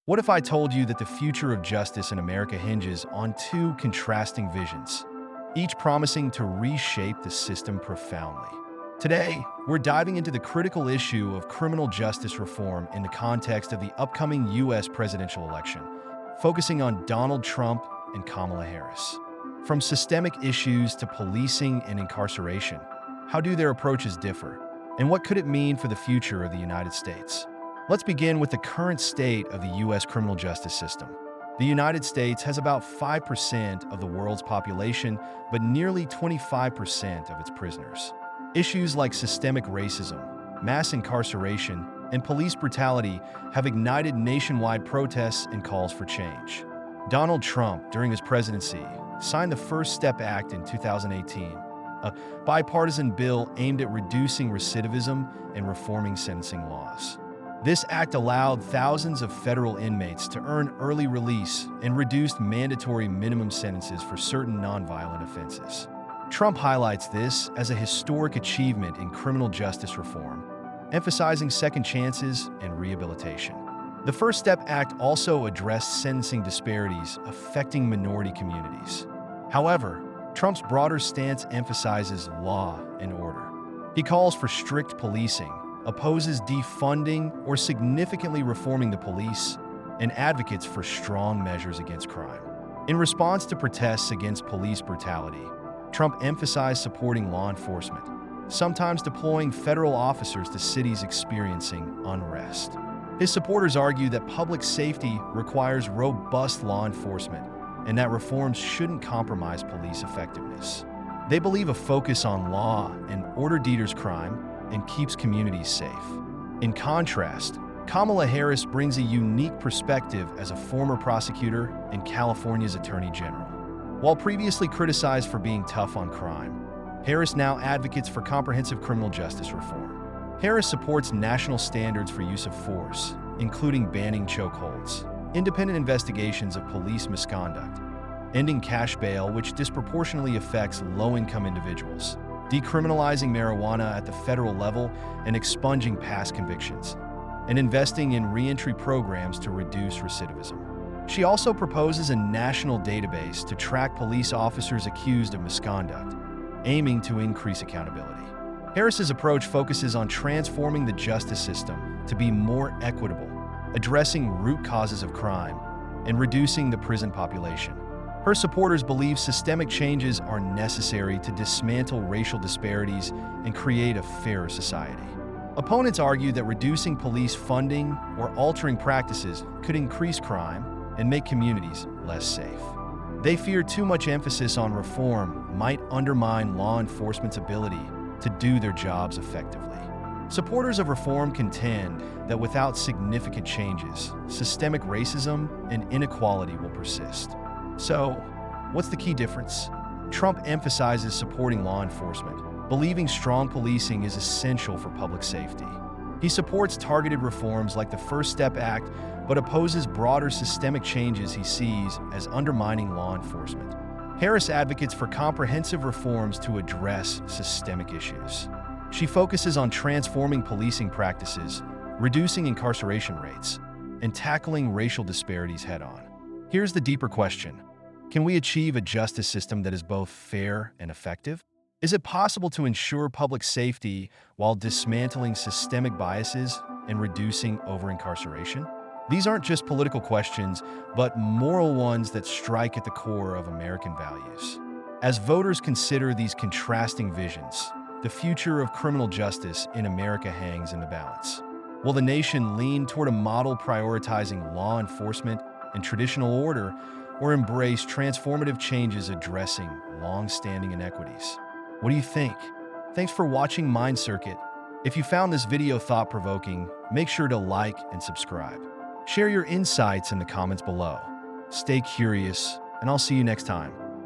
What if I told you that the future of justice in America hinges on two contrasting visions, each promising to reshape the system profoundly? Today, we're diving into the critical issue of criminal justice reform in the context of the upcoming U.S. presidential election, focusing on Donald Trump and Kamala Harris. From systemic issues to policing and incarceration, how do their approaches differ? And what could it mean for the future of the United States? Let's begin with the current state of the U.S. criminal justice system. The United States has about 5% of the world's population, but nearly 25% of its prisoners. Issues like systemic racism, mass incarceration, and police brutality have ignited nationwide protests and calls for change. Donald Trump, during his presidency, signed the First Step Act in 2018, a bipartisan bill aimed at reducing recidivism and reforming sentencing laws. This act allowed thousands of federal inmates to earn early release and reduced mandatory minimum sentences for certain nonviolent offenses. Trump highlights this as a historic achievement in criminal justice reform, emphasizing second chances and rehabilitation. The First Step Act also addressed sentencing disparities affecting minority communities. However, Trump's broader stance emphasizes law and order. He calls for strict policing, opposes defunding or significantly reforming the police, and advocates for strong measures against crime. In response to protests against police brutality, Trump emphasized supporting law enforcement, sometimes deploying federal officers to cities experiencing unrest. His supporters argue that public safety requires robust law enforcement and that reforms shouldn't compromise police effectiveness. They believe a focus on law and order deters crime and keeps communities safe. In contrast, Kamala Harris brings a unique perspective as a former prosecutor and California's Attorney General. While previously criticized for being tough on crime, Harris now advocates for comprehensive criminal justice reform. Harris supports national standards for use of force, including banning chokeholds, independent investigations of police misconduct, ending cash bail, which disproportionately affects low-income individuals, decriminalizing marijuana at the federal level and expunging past convictions, and investing in reentry programs to reduce recidivism. She also proposes a national database to track police officers accused of misconduct, aiming to increase accountability. Harris's approach focuses on transforming the justice system to be more equitable, addressing root causes of crime, and reducing the prison population. Her supporters believe systemic changes are necessary to dismantle racial disparities and create a fairer society. Opponents argue that reducing police funding or altering practices could increase crime and make communities less safe. They fear too much emphasis on reform might undermine law enforcement's ability to do their jobs effectively. Supporters of reform contend that without significant changes, systemic racism and inequality will persist. So, what's the key difference? Trump emphasizes supporting law enforcement, believing strong policing is essential for public safety. He supports targeted reforms like the First Step Act, but opposes broader systemic changes he sees as undermining law enforcement. Harris advocates for comprehensive reforms to address systemic issues. She focuses on transforming policing practices, reducing incarceration rates, and tackling racial disparities head-on. Here's the deeper question. Can we achieve a justice system that is both fair and effective? Is it possible to ensure public safety while dismantling systemic biases and reducing over-incarceration? These aren't just political questions, but moral ones that strike at the core of American values. As voters consider these contrasting visions, the future of criminal justice in America hangs in the balance. Will the nation lean toward a model prioritizing law enforcement and traditional order, or embrace transformative changes addressing long-standing inequities? What do you think? Thanks for watching Mind Circuit. If you found this video thought-provoking, make sure to like and subscribe. Share your insights in the comments below. Stay curious, and I'll see you next time.